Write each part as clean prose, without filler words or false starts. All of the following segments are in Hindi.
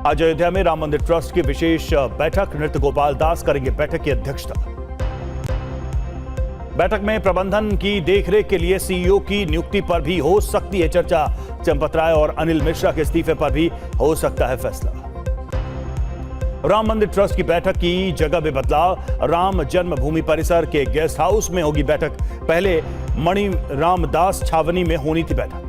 आज अयोध्या में राम मंदिर ट्रस्ट की विशेष बैठक, नृत्य गोपाल दास करेंगे बैठक की अध्यक्षता। बैठक में प्रबंधन की देखरेख के लिए सीईओ की नियुक्ति पर भी हो सकती है चर्चा। चंपत राय और अनिल मिश्रा के इस्तीफे पर भी हो सकता है फैसला। राम मंदिर ट्रस्ट की बैठक की जगह में बदलाव, राम जन्मभूमि परिसर के गेस्ट हाउस में होगी बैठक। पहले मणि रामदास छावनी में होनी थी बैठक।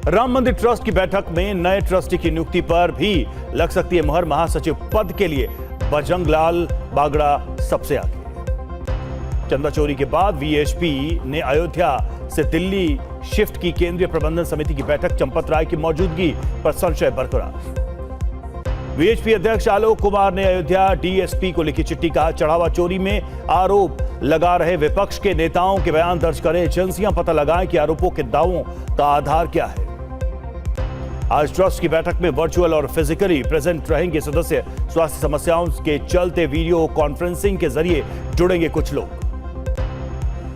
राम मंदिर ट्रस्ट की बैठक में नए ट्रस्टी की नियुक्ति पर भी लग सकती है मुहर। महासचिव पद के लिए बजरंग लाल बागड़ा सबसे आगे। चंदा चोरी के बाद वीएचपी ने अयोध्या से दिल्ली शिफ्ट की केंद्रीय प्रबंधन समिति की बैठक, चंपत राय की मौजूदगी पर संशय बरकरार। वीएचपी अध्यक्ष आलोक कुमार ने अयोध्या डीएसपी को लिखी चिट्ठी, कहा चढ़ावा चोरी में आरोप लगा रहे विपक्ष के नेताओं के बयान दर्ज करें, एजेंसियां पता लगाएं कि आरोपों के दावों का आधार क्या है। आज ट्रस्ट की बैठक में वर्चुअल और फिजिकली प्रेजेंट रहेंगे सदस्य। स्वास्थ्य समस्याओं के चलते वीडियो कॉन्फ्रेंसिंग के जरिए जुड़ेंगे कुछ लोग।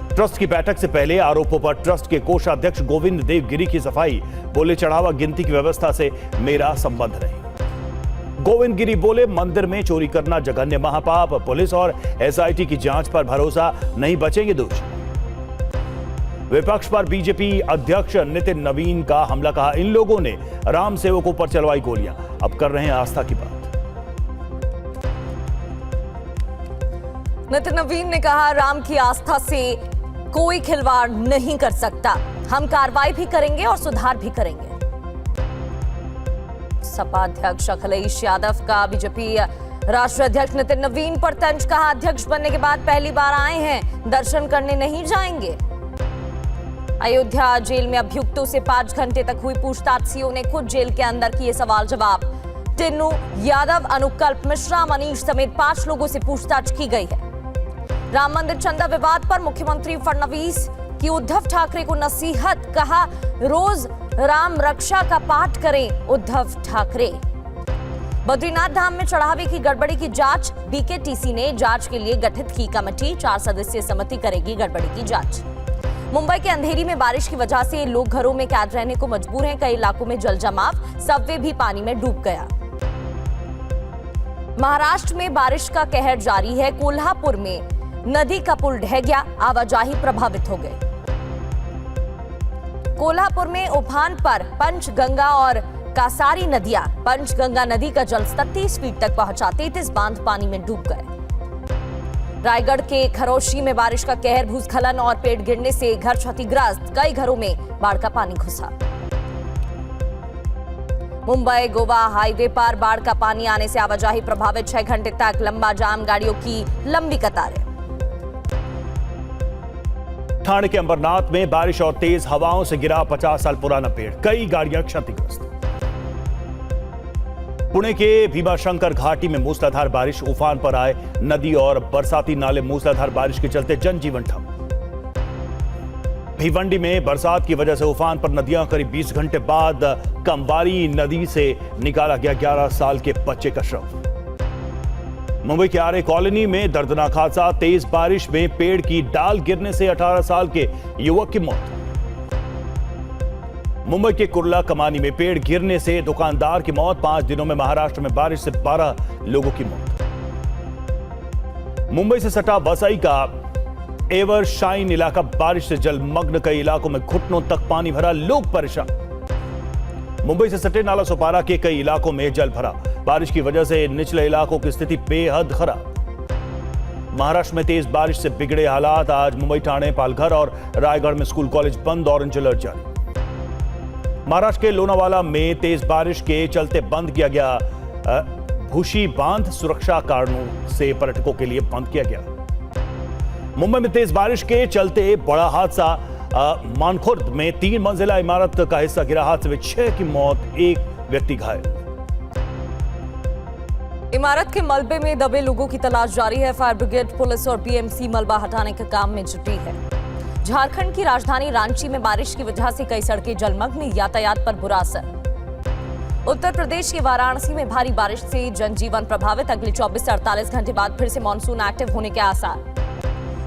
ट्रस्ट की बैठक से पहले आरोपों पर ट्रस्ट के कोषाध्यक्ष गोविंद देव गिरी की सफाई, बोले चढ़ावा गिनती की व्यवस्था से मेरा संबंध नहीं। गोविंद गिरी बोले मंदिर में चोरी करना जघन्य महापाप, पुलिस और एसआईटी की जांच पर भरोसा नहीं, बचेंगे दोषी। विपक्ष पर बीजेपी अध्यक्ष नितिन नवीन का हमला, कहा इन लोगों ने राम सेवकों पर चलवाई गोलियां, अब कर रहे हैं आस्था की बात। नितिन नवीन ने कहा राम की आस्था से कोई खिलवाड़ नहीं कर सकता, हम कार्रवाई भी करेंगे और सुधार भी करेंगे। सपा अध्यक्ष अखिलेश यादव का बीजेपी राष्ट्रीय अध्यक्ष नितिन नवीन पर तंज, कहा अध्यक्ष बनने के बाद पहली बार आए हैं, दर्शन करने नहीं जाएंगे। अयोध्या जेल में अभियुक्तों से 5 घंटे तक हुई पूछताछ, सीओ ने खुद जेल के अंदर किए सवाल जवाब। टिन्नू यादव, अनुकल्प मिश्रा, मनीष समेत 5 लोगों से पूछताछ की गई है। राम मंदिर चंदा विवाद पर मुख्यमंत्री फडणवीस की उद्धव ठाकरे को नसीहत, कहा रोज राम रक्षा का पाठ करें उद्धव ठाकरे। बद्रीनाथ धाम में चढ़ावे की गड़बड़ी की जांच, बीकेटीसी ने जांच के लिए गठित की कमेटी, 4 सदस्यीय समिति करेगी गड़बड़ी की जांच। मुंबई के अंधेरी में बारिश की वजह से लोग घरों में कैद रहने को मजबूर हैं, कई इलाकों में जल जमाव, सबवे भी पानी में डूब गया। महाराष्ट्र में बारिश का कहर जारी है, कोल्हापुर में नदी का पुल ढह गया, आवाजाही प्रभावित हो गई। कोल्हापुर में उफान पर पंचगंगा और कासारी नदियां, पंचगंगा नदी का जलस्तर 30 फीट तक पहुंचा, 33 बांध पानी में डूब गए। रायगढ़ के खरोशी में बारिश का कहर, भूस्खलन और पेड़ गिरने से घर क्षतिग्रस्त, कई घरों में बाढ़ का पानी घुसा। मुंबई गोवा हाईवे पर बाढ़ का पानी आने से आवाजाही प्रभावित, 6 घंटे तक लंबा जाम, गाड़ियों की लंबी कतारें। ठाणे के अंबरनाथ में बारिश और तेज हवाओं से गिरा 50 साल पुराना पेड़, कई गाड़ियां क्षतिग्रस्त। पुणे के भीमाशंकर घाटी में मूसलाधार बारिश, उफान पर आए नदी और बरसाती नाले, मूसलाधार बारिश के चलते जनजीवन ठप। भिवंडी में बरसात की वजह से उफान पर नदियां, करीब 20 घंटे बाद कंबारी नदी से निकाला गया 11 साल के बच्चे का शव। मुंबई के आरे कॉलोनी में दर्दनाक हादसा, तेज बारिश में पेड़ की डाल गिरने से 18 साल के युवक की मौत। मुंबई के कुर्ला कमानी में पेड़ गिरने से दुकानदार की मौत, 5 दिनों में महाराष्ट्र में बारिश से 12 लोगों की मौत। मुंबई से सटा वसई का एवर शाइन इलाका बारिश से जलमग्न, कई इलाकों में घुटनों तक पानी भरा, लोग परेशान। मुंबई से सटे नाला सोपारा के कई इलाकों में जल भरा, बारिश की वजह से निचले इलाकों की स्थिति बेहद खराब। महाराष्ट्र में तेज बारिश से बिगड़े हालात, आज मुंबई, ठाणे, पालघर और रायगढ़ में स्कूल कॉलेज बंद, ऑरेंज अलर्ट जारी। महाराष्ट्र के लोनावाला में तेज बारिश के चलते बंद किया गया भूशी बांध, सुरक्षा कारणों से पर्यटकों के लिए बंद किया गया। मुंबई में तेज बारिश के चलते बड़ा हादसा, मानखुर्द में 3 मंजिला इमारत का हिस्सा गिरा, हादसे में 6 की मौत, 1 व्यक्ति घायल। इमारत के मलबे में दबे लोगों की तलाश जारी है, फायर ब्रिगेड, पुलिस और बीएमसी मलबा हटाने के काम में जुटी है। झारखंड की राजधानी रांची में बारिश की वजह से कई सड़कें जलमग्न, यातायात पर बुरा असर। उत्तर प्रदेश के वाराणसी में भारी बारिश से जनजीवन प्रभावित, अगले 24 से 48 घंटे बाद फिर से मानसून एक्टिव होने के आसार।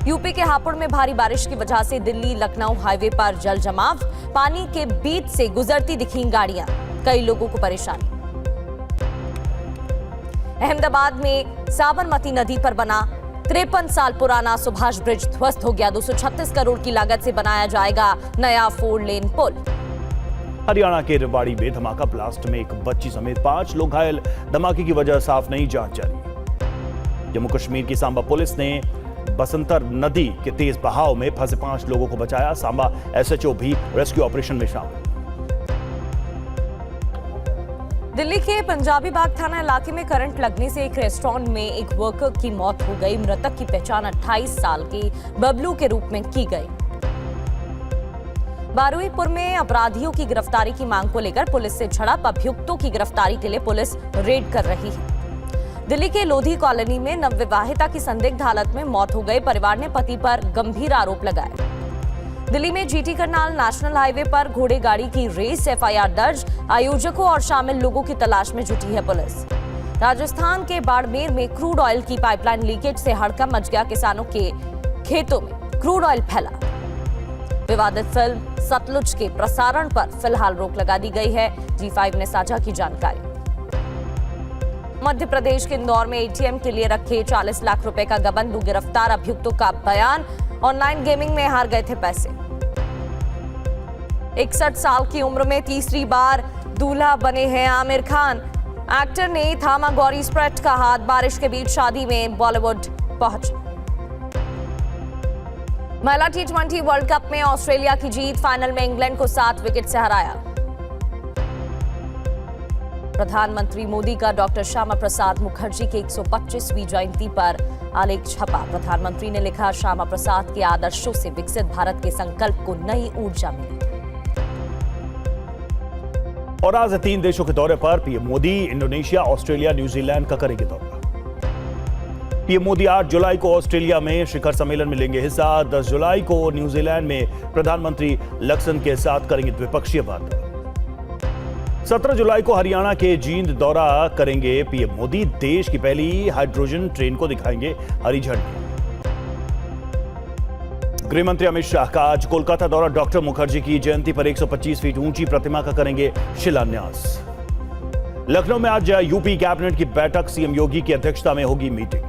यूपी के हापुड़ में भारी बारिश की वजह से दिल्ली लखनऊ हाईवे पर जल जमाव, पानी के बीच से गुजरती दिखी गाड़ियां। कई लोगों को परेशानी। अहमदाबाद में साबरमती नदी पर बना 53 साल पुराना सुभाष ब्रिज ध्वस्त हो गया। 236 करोड़ की लागत से बनाया जाएगा नया 4 लेन पुल। हरियाणा के रेवाड़ी में धमाका ब्लास्ट में एक बच्ची समेत 5 लोग घायल। धमाके की वजह साफ नहीं, जांच जारी। जम्मू कश्मीर की सांबा पुलिस ने बसंतर नदी के तेज बहाव में फंसे 5 लोगों को बचाया। सांबा एसएचओ भी रेस्क्यू ऑपरेशन में शामिल। दिल्ली के पंजाबी बाग थाना इलाके में करंट लगने से एक रेस्टोरेंट में एक वर्कर की मौत हो गई। मृतक की पहचान 28 साल की बबलू के रूप में की गई। बारुईपुर में अपराधियों की गिरफ्तारी की मांग को लेकर पुलिस से झड़प। अभियुक्तों की गिरफ्तारी के लिए पुलिस रेड कर रही है। दिल्ली के लोधी कॉलोनी में नवविवाहिता की संदिग्ध हालत में मौत हो गई। परिवार ने पति पर गंभीर आरोप लगाए। दिल्ली में जीटी करनाल नेशनल हाईवे पर घोड़े गाड़ी की रेस, एफआईआर दर्ज। आयोजकों और शामिल लोगों की तलाश में जुटी है पुलिस। राजस्थान के बाड़मेर में क्रूड ऑयल की पाइपलाइन लीकेज से हड़कंप मच गया। किसानों के खेतों में क्रूड ऑयल फैला। विवादित फिल्म सतलुज के प्रसारण पर फिलहाल रोक लगा दी गई है। G5 ने साझा की जानकारी। मध्य प्रदेश के इंदौर में एटीएम के लिए रखे 40 लाख रुपए का गबन। गिरफ्तार अभियुक्तों का बयान, ऑनलाइन गेमिंग में हार गए थे पैसे। 61 साल की उम्र में तीसरी बार दूल्हा बने हैं आमिर खान। एक्टर ने थामा गौरी स्प्रेट का हाथ। बारिश के बीच शादी में बॉलीवुड पहुंचे। महिला T20 वर्ल्ड कप में ऑस्ट्रेलिया की जीत। फाइनल में इंग्लैंड को 7 विकेट से हराया। प्रधानमंत्री मोदी का डॉक्टर श्यामा प्रसाद मुखर्जी की 125वीं जयंती पर आलेख छपा। प्रधानमंत्री ने लिखा, श्यामा प्रसाद के आदर्शों से विकसित भारत के संकल्प को नई ऊर्जा मिली। और आज 3 देशों के दौरे पर PM Modi Indonesia, Australia, New Zealand का करेंगे दौरा। पीएम मोदी 8 जुलाई को ऑस्ट्रेलिया में शिखर सम्मेलन में लेंगे हिस्सा। 10 जुलाई को न्यूजीलैंड में प्रधानमंत्री लक्सन के साथ करेंगे द्विपक्षीय वार्ता। 17 जुलाई को हरियाणा के जींद दौरा करेंगे पीएम मोदी। देश की पहली हाइड्रोजन ट्रेन को दिखाएंगे हरी झंडी। गृह मंत्री अमित शाह का आज कोलकाता दौरा। डॉक्टर मुखर्जी की जयंती पर 125 फीट ऊंची प्रतिमा का करेंगे शिलान्यास। लखनऊ में आज यूपी कैबिनेट की बैठक। सीएम योगी की अध्यक्षता में होगी मीटिंग।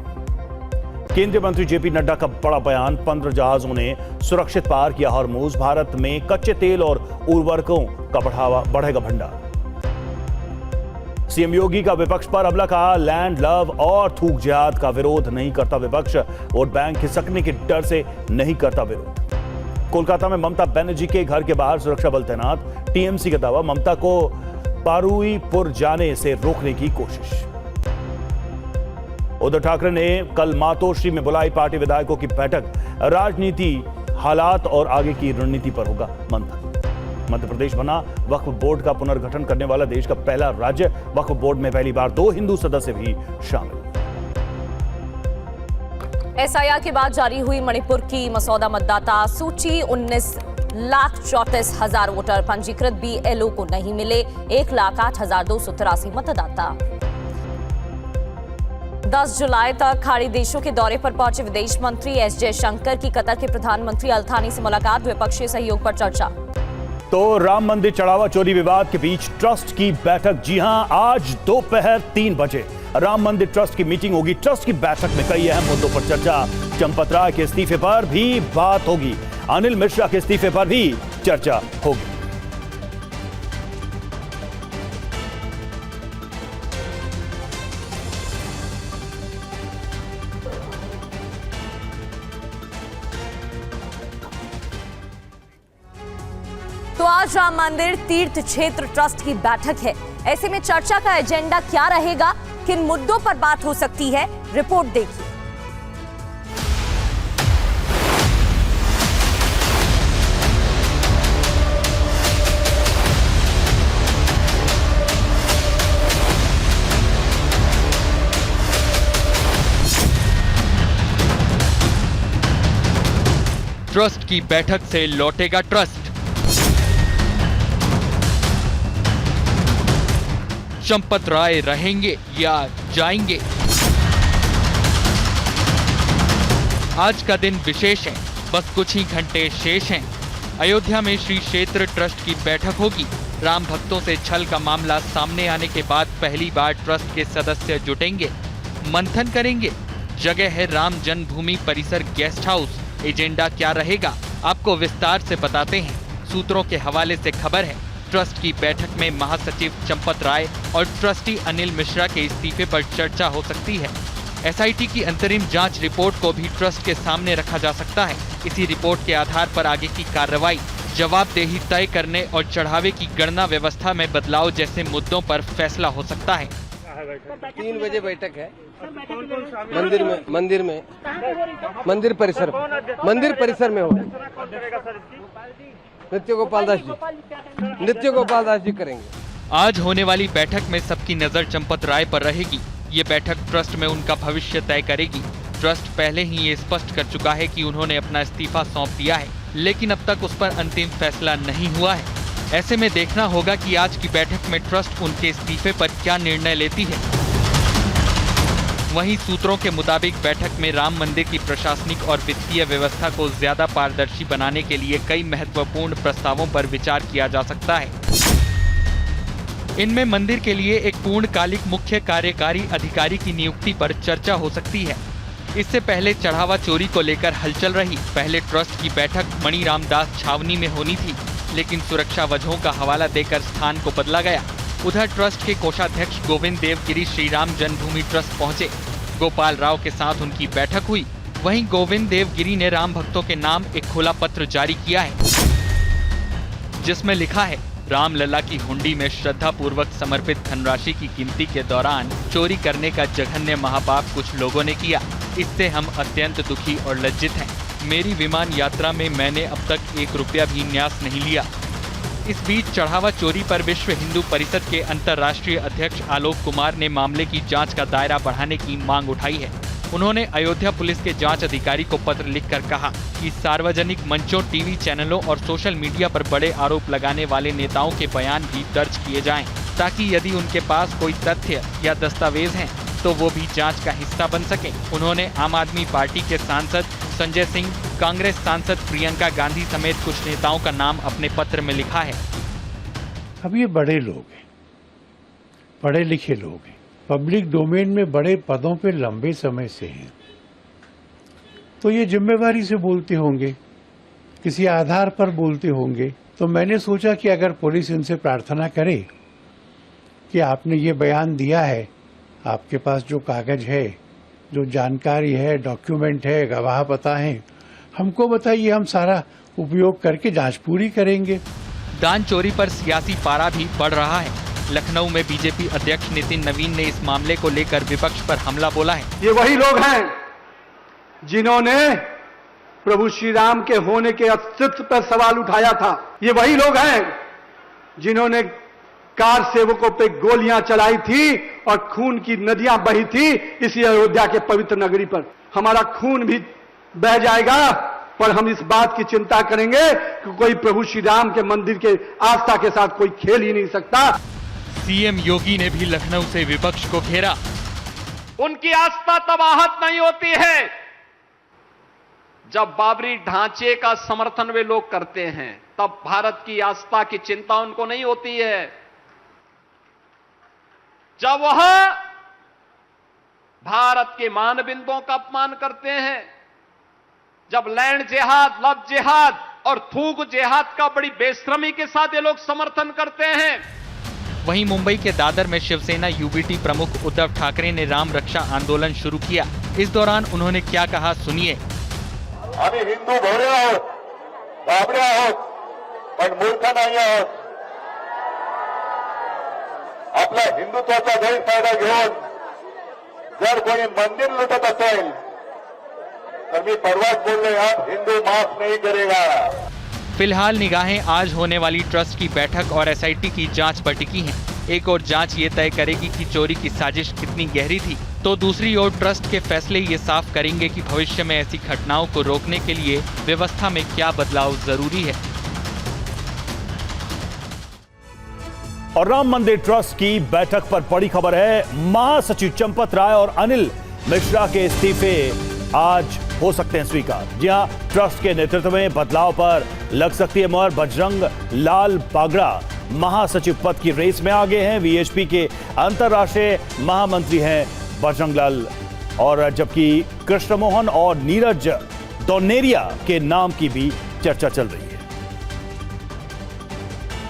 केंद्रीय मंत्री जेपी नड्डा का बड़ा बयान। 15 जहाजों ने सुरक्षित पार किया हॉर्मूज। भारत में कच्चे तेल और उर्वरकों का बढ़ेगा भंडार। सीएम योगी का विपक्ष पर हमला। कहा, लैंड लव और थूक जिहाद का विरोध नहीं करता विपक्ष। वोट बैंक खिसकने के डर से नहीं करता विरोध। कोलकाता में ममता बनर्जी के घर के बाहर सुरक्षा बल तैनात। टीएमसी का दावा, ममता को बारुईपुर जाने से रोकने की कोशिश। उद्धव ठाकरे ने कल मातोश्री में बुलाई पार्टी विधायकों की बैठक। राजनीति, हालात और आगे की रणनीति पर होगा मंथन। मध्य प्रदेश बना वक्फ बोर्ड का पुनर्गठन करने वाला देश का पहला राज्य। वक्फ बोर्ड में पहली बार 2 हिंदू सदस्य भी शामिल। एसआईआर के बाद जारी हुई मणिपुर की मसौदा मतदाता सूची। 19,34,000 वोटर पंजीकृत BLO को नहीं मिले। 1,08,283 मतदाता। 10 जुलाई तक खाड़ी देशों के दौरे पर पहुंचे विदेश मंत्री एस जयशंकर की कतर के प्रधानमंत्री अल थानी से मुलाकात। द्विपक्षीय सहयोग पर चर्चा। तो राम मंदिर चढ़ावा चोरी विवाद के बीच ट्रस्ट की बैठक। जी हां, आज दोपहर 3 बजे राम मंदिर ट्रस्ट की मीटिंग होगी। ट्रस्ट की बैठक में कई अहम मुद्दों पर चर्चा। चंपत राय के इस्तीफे पर भी बात होगी। अनिल मिश्रा के इस्तीफे पर भी चर्चा होगी। तो आज राम मंदिर तीर्थ क्षेत्र ट्रस्ट की बैठक है। ऐसे में चर्चा का एजेंडा क्या रहेगा, किन मुद्दों पर बात हो सकती है, रिपोर्ट देखिए। ट्रस्ट की बैठक से लौटेगा ट्रस्ट। चंपत राय रहेंगे या जाएंगे? आज का दिन विशेष है, बस कुछ ही घंटे शेष हैं। अयोध्या में श्री क्षेत्र ट्रस्ट की बैठक होगी। राम भक्तों से छल का मामला सामने आने के बाद पहली बार ट्रस्ट के सदस्य जुटेंगे, मंथन करेंगे। जगह है राम जन्मभूमि परिसर गेस्ट हाउस। एजेंडा क्या रहेगा, आपको विस्तार से बताते हैं। सूत्रों के हवाले से खबर है, ट्रस्ट की बैठक में महासचिव चंपत राय और ट्रस्टी अनिल मिश्रा के इस्तीफे पर चर्चा हो सकती है। एसआईटी की अंतरिम जांच रिपोर्ट को भी ट्रस्ट के सामने रखा जा सकता है। इसी रिपोर्ट के आधार पर आगे की कार्रवाई, जवाबदेही तय करने और चढ़ावे की गणना व्यवस्था में बदलाव जैसे मुद्दों पर फैसला हो सकता है। 3 बजे बैठक है मंदिर परिसर में होगा। नित्य गोपाल दास जी करेंगे। आज होने वाली बैठक में सबकी नजर चंपत राय पर रहेगी। ये बैठक ट्रस्ट में उनका भविष्य तय करेगी। ट्रस्ट पहले ही ये स्पष्ट कर चुका है कि उन्होंने अपना इस्तीफा सौंप दिया है, लेकिन अब तक उस पर अंतिम फैसला नहीं हुआ है। ऐसे में देखना होगा कि आज की बैठक में ट्रस्ट उनके इस्तीफे पर क्या निर्णय लेती है। वहीं सूत्रों के मुताबिक बैठक में राम मंदिर की प्रशासनिक और वित्तीय व्यवस्था को ज्यादा पारदर्शी बनाने के लिए कई महत्वपूर्ण प्रस्तावों पर विचार किया जा सकता है। इनमें मंदिर के लिए एक पूर्णकालिक मुख्य कार्यकारी अधिकारी की नियुक्ति पर चर्चा हो सकती है। इससे पहले चढ़ावा चोरी को लेकर हलचल रही। पहले ट्रस्ट की बैठक मणि रामदास छावनी में होनी थी, लेकिन सुरक्षा वजहों का हवाला देकर स्थान को बदला गया। उधर ट्रस्ट के कोषाध्यक्ष गोविंद देवगिरी श्री राम जन्मभूमि ट्रस्ट पहुंचे। गोपाल राव के साथ उनकी बैठक हुई। वहीं गोविंद देवगिरी ने राम भक्तों के नाम एक खुला पत्र जारी किया है, जिसमें लिखा है, रामलला की हुंडी में श्रद्धा पूर्वक समर्पित धनराशि की गिनती के दौरान चोरी करने का जघन्य महापाप कुछ लोगों ने किया। इससे हम अत्यंत दुखी और लज्जित हैं। मेरी विमान यात्रा में मैंने अब तक 1 रुपया भी न्यास नहीं लिया। इस बीच चढ़ावा चोरी पर विश्व हिंदू परिषद के अंतर्राष्ट्रीय अध्यक्ष आलोक कुमार ने मामले की जांच का दायरा बढ़ाने की मांग उठाई है। उन्होंने अयोध्या पुलिस के जांच अधिकारी को पत्र लिखकर कहा कि सार्वजनिक मंचों, टीवी चैनलों और सोशल मीडिया पर बड़े आरोप लगाने वाले नेताओं के बयान भी दर्ज किए जाएं, ताकि यदि उनके पास कोई तथ्य या दस्तावेज हैं तो वो भी जांच का हिस्सा बन सके। उन्होंने आम आदमी पार्टी के सांसद संजय सिंह, कांग्रेस सांसद प्रियंका गांधी समेत कुछ नेताओं का नाम अपने पत्र में लिखा है। अब ये बड़े लोग हैं, पढ़े लिखे लोग हैं, पब्लिक डोमेन में बड़े पदों पे लंबे समय से हैं, तो ये जिम्मेवारी से बोलते होंगे, किसी आधार पर बोलते होंगे। तो मैंने सोचा कि अगर पुलिस इनसे प्रार्थना करे कि आपने ये बयान दिया है, आपके पास जो कागज है, जो जानकारी है, डॉक्यूमेंट है, गवाह पता है, हमको बताइए, हम सारा उपयोग करके जांच पूरी करेंगे। दान चोरी पर सियासी पारा भी बढ़ रहा है। लखनऊ में बीजेपी अध्यक्ष नितिन नवीन ने इस मामले को लेकर विपक्ष पर हमला बोला है। ये वही लोग हैं जिन्होंने प्रभु श्री राम के होने के अस्तित्व पर सवाल उठाया था। ये वही लोग हैं जिन्होंने कार सेवकों पे गोलियां चलाई थी और खून की नदियां बही थी इसी अयोध्या के पवित्र नगरी पर। हमारा खून भी बह जाएगा, पर हम इस बात की चिंता करेंगे कि कोई प्रभु श्री राम के मंदिर के आस्था के साथ कोई खेल ही नहीं सकता। सीएम योगी ने भी लखनऊ से विपक्ष को घेरा। उनकी आस्था तब आहत नहीं होती है जब बाबरी ढांचे का समर्थन वे लोग करते हैं, तब भारत की आस्था की चिंता उनको नहीं होती है। जब वह भारत के मानबिंदुओं का अपमान करते हैं, जब लैंड जिहाद, लव जिहाद और थूक जिहाद का बड़ी बेशर्मी के साथ ये लोग समर्थन करते हैं। वहीं मुंबई के दादर में शिवसेना यूबीटी प्रमुख उद्धव ठाकरे ने राम रक्षा आंदोलन शुरू किया। इस दौरान उन्होंने क्या कहा, सुनिए। आम्ही हिंदू भोळे आहोत, बाबडे आहोत, पण मूर्ख नाही आहोत। आपला हिंदुत्वाचा गैरफायदा घेऊन जर कोणी मंदिर लुटत असेल तर मी परवाच बोलले, हिंदू माफ नहीं करेगा। फिलहाल निगाहें आज होने वाली ट्रस्ट की बैठक और एसआईटी की जांच पर टिकी हैं। एक और जांच ये तय करेगी कि चोरी की साजिश कितनी गहरी थी, तो दूसरी ओर ट्रस्ट के फैसले ये साफ करेंगे कि भविष्य में ऐसी घटनाओं को रोकने के लिए व्यवस्था में क्या बदलाव जरूरी है। और राम मंदिर ट्रस्ट की बैठक पर बड़ी खबर है, महासचिव चंपत राय और अनिल मिश्रा के इस्तीफे आज हो सकते हैं स्वीकार। जी हां, ट्रस्ट के नेतृत्व में बदलाव पर लग सकती है मोहर। बजरंग लाल बागड़ा महासचिव पद की रेस में आगे हैं। वीएचपी के अंतर्राष्ट्रीय महामंत्री हैं बजरंग लाल, और जबकि कृष्ण मोहन और नीरज दौनेरिया के नाम की भी चर्चा चल रही है।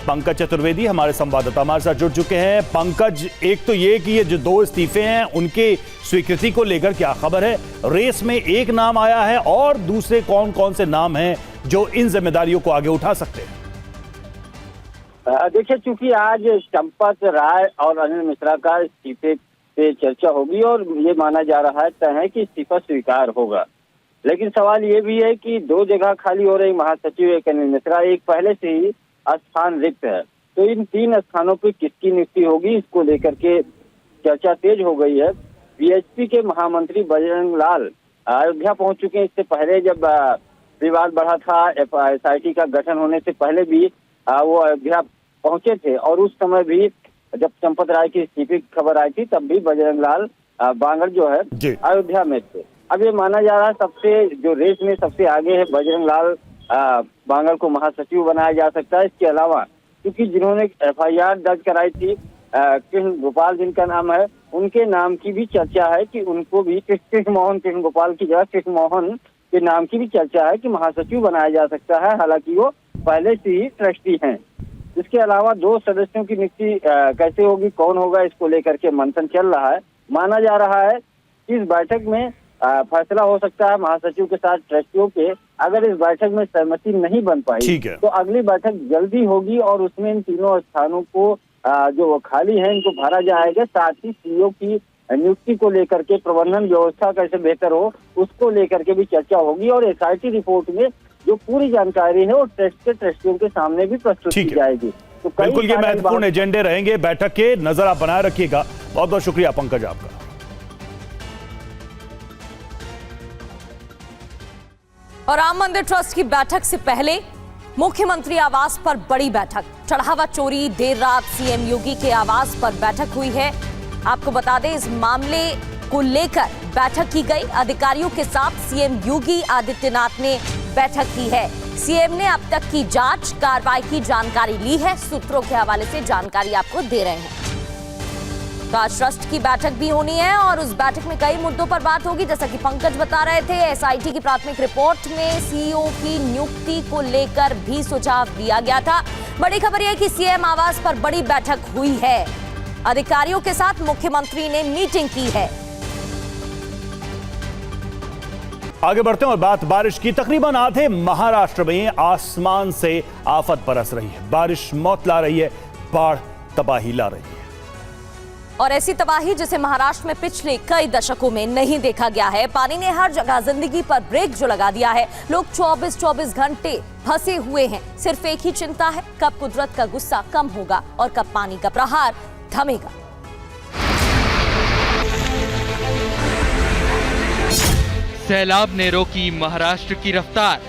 पंकज चतुर्वेदी हमारे संवाददाता हमारे साथ जुड़ चुके हैं। पंकज, एक तो ये कि ये जो 2 इस्तीफे हैं उनके स्वीकृति को लेकर क्या खबर है? रेस में एक नाम आया है और दूसरे कौन कौन से नाम हैं जो इन जिम्मेदारियों को आगे उठा सकते हैं? देखिए, चूंकि आज चंपत राय और अनिल मिश्रा का इस्तीफे पे चर्चा होगी और ये माना जा रहा है कि इस्तीफा स्वीकार होगा, लेकिन सवाल ये भी है कि 2 जगह खाली हो रही, महासचिव एक अनिल मिश्रा, एक पहले से ही स्थान रिक्त है, तो इन 3 स्थानों पर किसकी नियुक्ति होगी, इसको लेकर के चर्चा तेज हो गई है। वीएचपी के महामंत्री बजरंग लाल अयोध्या पहुंच चुके हैं। इससे पहले जब विवाद बढ़ा था, एसआईटी का गठन होने से पहले भी वो अयोध्या पहुंचे थे, और उस समय भी जब चंपत राय की इस्तीफे की खबर आई थी तब भी बजरंग लाल बांगड़ जो है अयोध्या में थे। अब ये माना जा रहा है सबसे जो रेस में सबसे आगे है बजरंग लाल बांगड़ को महासचिव बनाया जा सकता है। इसके अलावा क्योंकि जिन्होंने एफआईआर दर्ज कराई थी कृष्ण गोपाल जिनका नाम है, उनके नाम की भी चर्चा है कि उनको भी कृष्ण गोपाल की जगह कृष्ण मोहन के नाम की भी चर्चा है कि महासचिव बनाया जा सकता है, हालांकि वो पहले से ही ट्रस्टी हैं। इसके अलावा 2 सदस्यों की नियुक्ति कैसे होगी, कौन होगा, इसको लेकर के मंथन चल रहा है। माना जा रहा है कि इस बैठक में फैसला हो सकता है महासचिव के साथ ट्रस्टियों के। अगर इस बैठक में सहमति नहीं बन पाई तो अगली बैठक जल्दी होगी और उसमें इन तीनों स्थानों को जो खाली हैं इनको भरा जाएगा। साथ ही सीईओ की नियुक्ति को लेकर के प्रबंधन व्यवस्था कैसे बेहतर हो उसको लेकर के भी चर्चा होगी, और एसआईटी रिपोर्ट में जो पूरी जानकारी है वो ट्रस्ट के ट्रस्टियों के सामने भी प्रस्तुत की जाएगी। तो बिल्कुल ये महत्वपूर्ण एजेंडे रहेंगे बैठक के, नजर आप बनाए रखिएगा। बहुत बहुत शुक्रिया पंकज आपका। और राम मंदिर ट्रस्ट की बैठक से पहले मुख्यमंत्री आवास पर बड़ी बैठक, चढ़ावा चोरी देर रात सीएम योगी के आवास पर बैठक हुई है। आपको बता दें इस मामले को लेकर बैठक की गई, अधिकारियों के साथ सीएम योगी आदित्यनाथ ने बैठक की है। सीएम ने अब तक की जांच कार्रवाई की जानकारी ली है, सूत्रों के हवाले से जानकारी आपको दे रहे हैं। तो आज ट्रस्ट की बैठक भी होनी है और उस बैठक में कई मुद्दों पर बात होगी, जैसा कि पंकज बता रहे थे। एसआईटी की प्राथमिक रिपोर्ट में सीईओ की नियुक्ति को लेकर भी सुझाव दिया गया था। बड़ी खबर यह कि सीएम आवास पर बड़ी बैठक हुई है, अधिकारियों के साथ मुख्यमंत्री ने मीटिंग की है। आगे बढ़ते हैं और बात बारिश की। तकरीबन आधे महाराष्ट्र में आसमान से आफत बरस रही है, बारिश मौत ला रही है, बाढ़ तबाही ला रही है, और ऐसी तबाही जिसे महाराष्ट्र में पिछले कई दशकों में नहीं देखा गया है। पानी ने हर जगह जिंदगी पर ब्रेक जो लगा दिया है। लोग 24-24 घंटे फंसे हुए हैं। सिर्फ एक ही चिंता है, कब कुदरत का गुस्सा कम होगा और कब पानी का प्रहार थमेगा। सैलाब ने रोकी महाराष्ट्र की रफ्तार,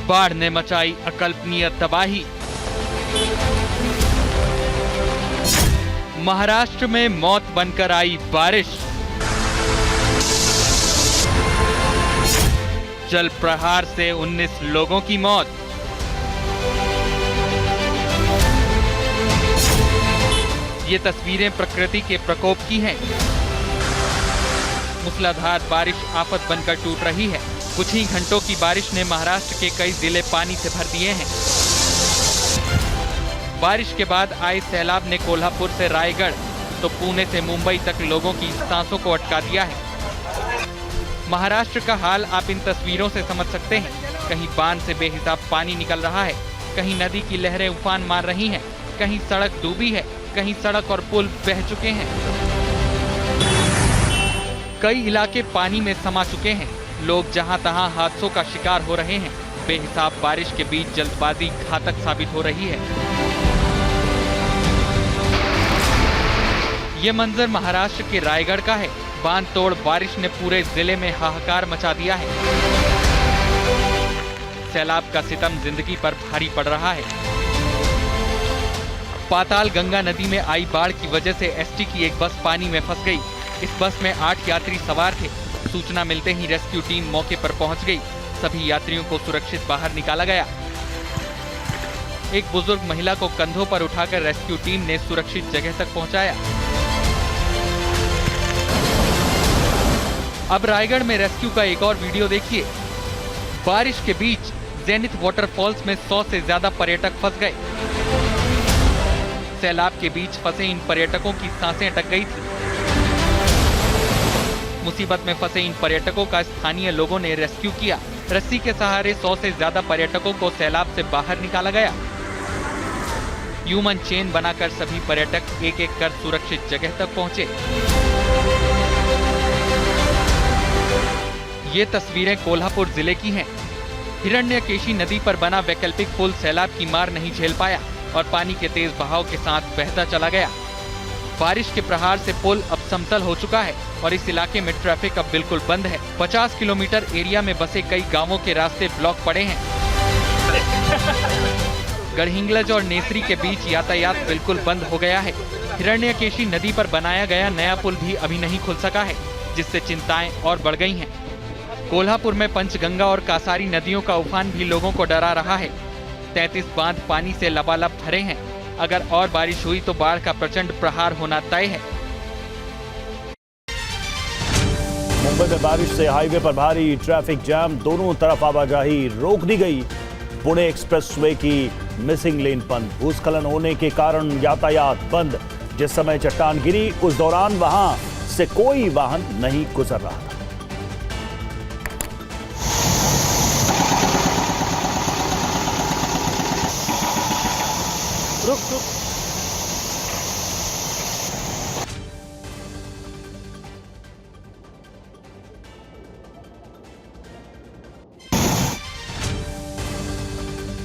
बाढ़ ने मचाई अकल्पनीय तबाही। महाराष्ट्र में मौत बनकर आई बारिश, जल प्रहार से 19 लोगों की मौत। ये तस्वीरें प्रकृति के प्रकोप की हैं। मूसलाधार बारिश आफत बनकर टूट रही है। कुछ ही घंटों की बारिश ने महाराष्ट्र के कई जिले पानी से भर दिए हैं। बारिश के बाद आए सैलाब ने कोल्हापुर से रायगढ़ तो पुणे से मुंबई तक लोगों की सांसों को अटका दिया है। महाराष्ट्र का हाल आप इन तस्वीरों से समझ सकते हैं। कहीं बांध से बेहिसाब पानी निकल रहा है, कहीं नदी की लहरें उफान मार रही हैं, कहीं सड़क डूबी है, कहीं सड़क और पुल बह चुके हैं। कई इलाके पानी में समा चुके हैं। लोग जहां तहां हादसों का शिकार हो रहे हैं। बेहिसाब बारिश के बीच जल्दबाजी घातक साबित हो रही है। ये मंजर महाराष्ट्र के रायगढ़ का है। बांध तोड़ बारिश ने पूरे जिले में हाहाकार मचा दिया है। सैलाब का सितम जिंदगी पर भारी पड़ रहा है। पाताल गंगा नदी में आई बाढ़ की वजह से एसटी की एक बस पानी में फंस गई। इस बस में 8 यात्री सवार थे। सूचना मिलते ही रेस्क्यू टीम मौके पर पहुंच गई। सभी यात्रियों को सुरक्षित बाहर निकाला गया। एक बुजुर्ग महिला को कंधों पर उठाकर रेस्क्यू टीम ने सुरक्षित जगह तक पहुंचाया। अब रायगढ़ में रेस्क्यू का एक और वीडियो देखिए। बारिश के बीच जेनिथ वाटरफॉल्स में 100 से ज्यादा पर्यटक फंस गए। सैलाब के बीच फंसे इन पर्यटकों की सांसें अटक गई थी। मुसीबत में फंसे इन पर्यटकों का स्थानीय लोगों ने रेस्क्यू किया। रस्सी के सहारे 100 से ज्यादा पर्यटकों को सैलाब से बाहर निकाला गया। ह्यूमन चेन बनाकर सभी पर्यटक एक एक कर सुरक्षित जगह तक पहुंचे। ये तस्वीरें कोल्हापुर जिले की हैं। हिरण्यकेशी नदी पर बना वैकल्पिक पुल सैलाब की मार नहीं झेल पाया और पानी के तेज बहाव के साथ बहता चला गया। बारिश के प्रहार से पुल अब समतल हो चुका है और इस इलाके में ट्रैफिक अब बिल्कुल बंद है। 50 किलोमीटर एरिया में बसे कई गांवों के रास्ते ब्लॉक पड़े हैं। गढ़हिंग्लज और नेत्री के बीच यातायात बिल्कुल बंद हो गया है। हिरण्यकेशी नदी पर बनाया गया नया पुल भी अभी नहीं खुल सका है, जिससे चिंताएं और बढ़ गई हैं। कोल्हापुर में पंचगंगा और कासारी नदियों का उफान भी लोगों को डरा रहा है। 33 बांध पानी से लबालब भरे हैं। अगर और बारिश हुई तो बाढ़ का प्रचंड प्रहार होना तय है। मुंबई में बारिश से हाईवे पर भारी ट्रैफिक जाम, दोनों तरफ आवाजाही रोक दी गई। पुणे एक्सप्रेसवे की मिसिंग लेन बंद, भूस्खलन होने के कारण यातायात बंद। जिस समय चट्टान गिरी उस दौरान वहां से कोई वाहन नहीं गुजर रहा था।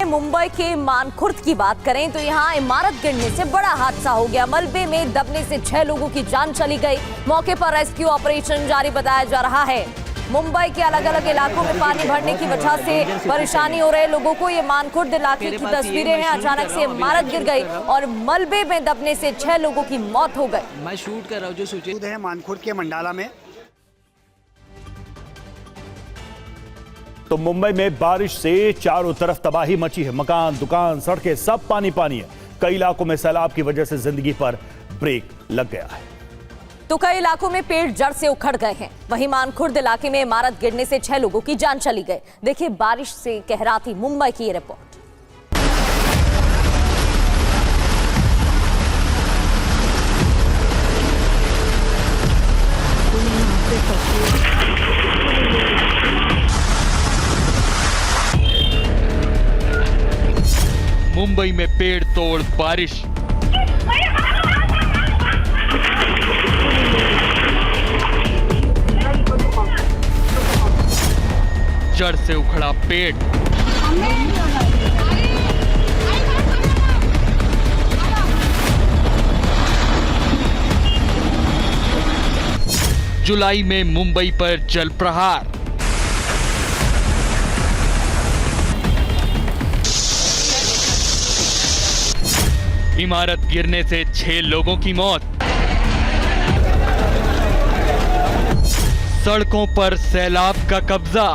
मुंबई के मानखुर्द की बात करें तो यहां इमारत गिरने से बड़ा हादसा हो गया। मलबे में दबने से 6 लोगों की जान चली गई। मौके पर रेस्क्यू ऑपरेशन जारी बताया जा रहा है। मुंबई के अलग अलग इलाकों में पानी भरने की वजह से परेशानी हो रहे लोगों को। ये मानखुर्द इलाके की तस्वीरें हैं। अचानक से इमारत गिर गई और मलबे में दबने से 6 लोगों की मौत हो गई। मैं शूट कर रहा हूँ जो सूचित है मानखुर्द के मंडाला में। तो मुंबई में बारिश से चारों तरफ तबाही मची है। मकान, दुकान, सड़कें सब पानी पानी है। कई इलाकों में सैलाब की वजह से जिंदगी पर ब्रेक लग गया है। तो कई इलाकों में पेड़ जड़ से उखड़ गए हैं। वहीं मानखुर्द इलाके में इमारत गिरने से 6 लोगों की जान चली गई। देखिए बारिश से कहराती मुंबई की ये रिपोर्ट। मुंबई में पेड़ तोड़ बारिश। जड़ से उखड़ा पेड़। जुलाई में मुंबई पर जल प्रहार। इमारत गिरने से 6 लोगों की मौत। सड़कों पर सैलाब का कब्जा।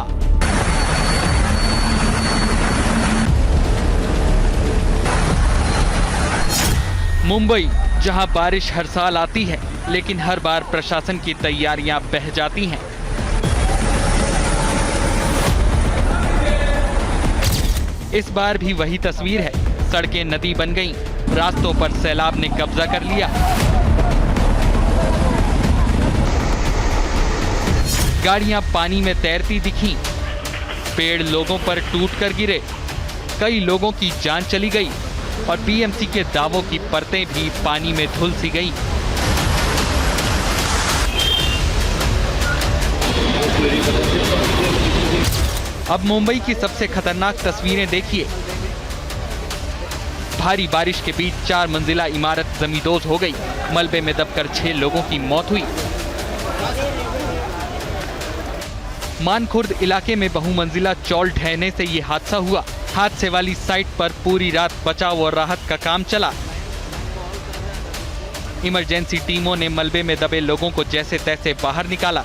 मुंबई जहां बारिश हर साल आती है, लेकिन हर बार प्रशासन की तैयारियां बह जाती हैं। इस बार भी वही तस्वीर है। सड़कें नदी बन गईं, रास्तों पर सैलाब ने कब्जा कर लिया। गाड़ियां पानी में तैरती दिखीं, पेड़ लोगों पर टूटकर गिरे, कई लोगों की जान चली गई और बीएमसी के दावों की परतें भी पानी में धुल सी गईं। अब मुंबई की सबसे खतरनाक तस्वीरें देखिए। भारी बारिश के बीच 4 मंजिला इमारत जमींदोज हो गई। मलबे में दबकर 6 लोगों की मौत हुई। मानखुर्द इलाके में बहुमंजिला चौल ढहने से ये हादसा हुआ। हादसे वाली साइट पर पूरी रात बचाव और राहत का काम चला। इमरजेंसी टीमों ने मलबे में दबे लोगों को जैसे तैसे बाहर निकाला।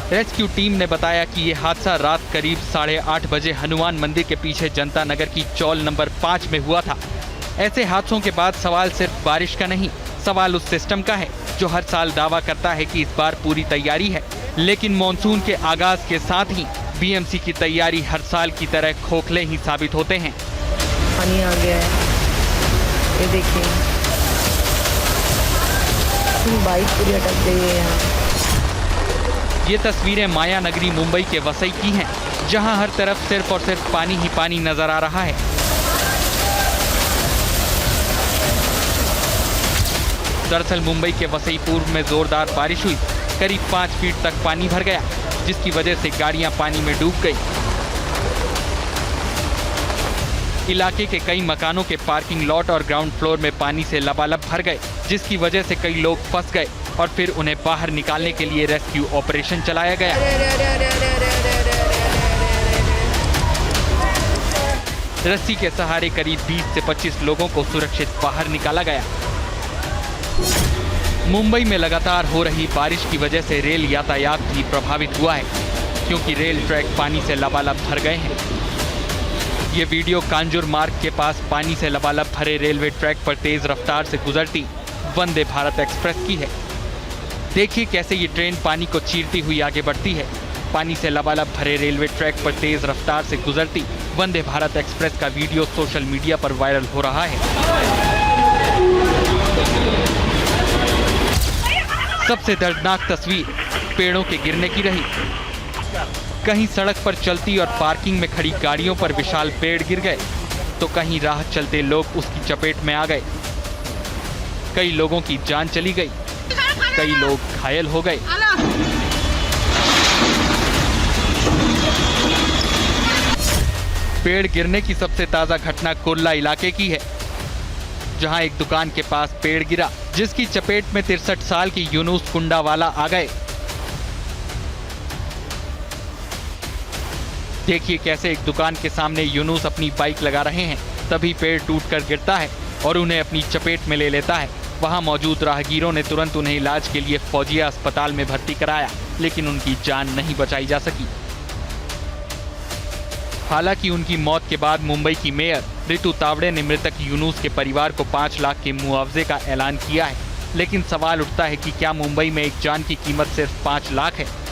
रेस्क्यू टीम ने बताया कि ये हादसा रात करीब 8:30 बजे हनुमान मंदिर के पीछे जनता नगर की चौल नंबर 5 में हुआ था। ऐसे हादसों के बाद सवाल सिर्फ बारिश का नहीं, सवाल उस सिस्टम का है जो हर साल दावा करता है कि इस बार पूरी तैयारी है, लेकिन मॉनसून के आगाज के साथ ही बीएमसी की तैयारी हर साल की तरह खोखले ही साबित होते हैं। पानी आ गया है, ये देखिए, बाइक पूरी अटक गई है यहाँ। ये तस्वीरें माया नगरी मुंबई के वसई की हैं, जहां हर तरफ सिर्फ और सिर्फ पानी ही पानी नजर आ रहा है। दरअसल मुंबई के वसई पूर्व में जोरदार बारिश हुई, करीब 5 फीट तक पानी भर गया, जिसकी वजह से गाड़ियां पानी में डूब गई। इलाके के कई मकानों के पार्किंग लॉट और ग्राउंड फ्लोर में पानी से लबालब भर गए, जिसकी वजह से कई लोग फंस गए और फिर उन्हें बाहर निकालने के लिए रेस्क्यू ऑपरेशन चलाया गया। रस्सी के सहारे करीब 20 से 25 लोगों को सुरक्षित बाहर निकाला गया। मुंबई में लगातार हो रही बारिश की वजह से रेल यातायात भी प्रभावित हुआ है, क्योंकि रेल ट्रैक पानी से लबालब भर गए हैं। ये वीडियो कांजूर मार्ग के पास पानी से लबालब भरे रेलवे ट्रैक पर तेज रफ्तार से गुजरती वंदे भारत एक्सप्रेस की है। देखिए कैसे ये ट्रेन पानी को चीरती हुई आगे बढ़ती है। पानी से लबालब भरे रेलवे ट्रैक पर तेज रफ्तार से गुजरती वंदे भारत एक्सप्रेस का वीडियो सोशल मीडिया पर वायरल हो रहा है। सबसे दर्दनाक तस्वीर पेड़ों के गिरने की रही। कहीं सड़क पर चलती और पार्किंग में खड़ी गाड़ियों पर विशाल पेड़ गिर गए, तो कहीं राह चलते लोग उसकी चपेट में आ गए। कई लोगों की जान चली गई, कई लोग घायल हो गए। पेड़ गिरने की सबसे ताजा घटना कुर्ला इलाके की है, जहां एक दुकान के पास पेड़ गिरा, जिसकी चपेट में 63 साल की यूनुस कुंडावाला आ गए। देखिए कैसे एक दुकान के सामने यूनुस अपनी बाइक लगा रहे हैं, तभी पेड़ टूटकर गिरता है और उन्हें अपनी चपेट में ले लेता है। वहां मौजूद राहगीरों ने तुरंत उन्हें इलाज के लिए फौजिया अस्पताल में भर्ती कराया, लेकिन उनकी जान नहीं बचाई जा सकी। हालांकि उनकी मौत के बाद मुंबई की मेयर रितु तावड़े ने मृतक यूनुस के परिवार को 5 लाख के मुआवजे का ऐलान किया है, लेकिन सवाल उठता है कि क्या मुंबई में एक जान की कीमत सिर्फ 5 लाख है?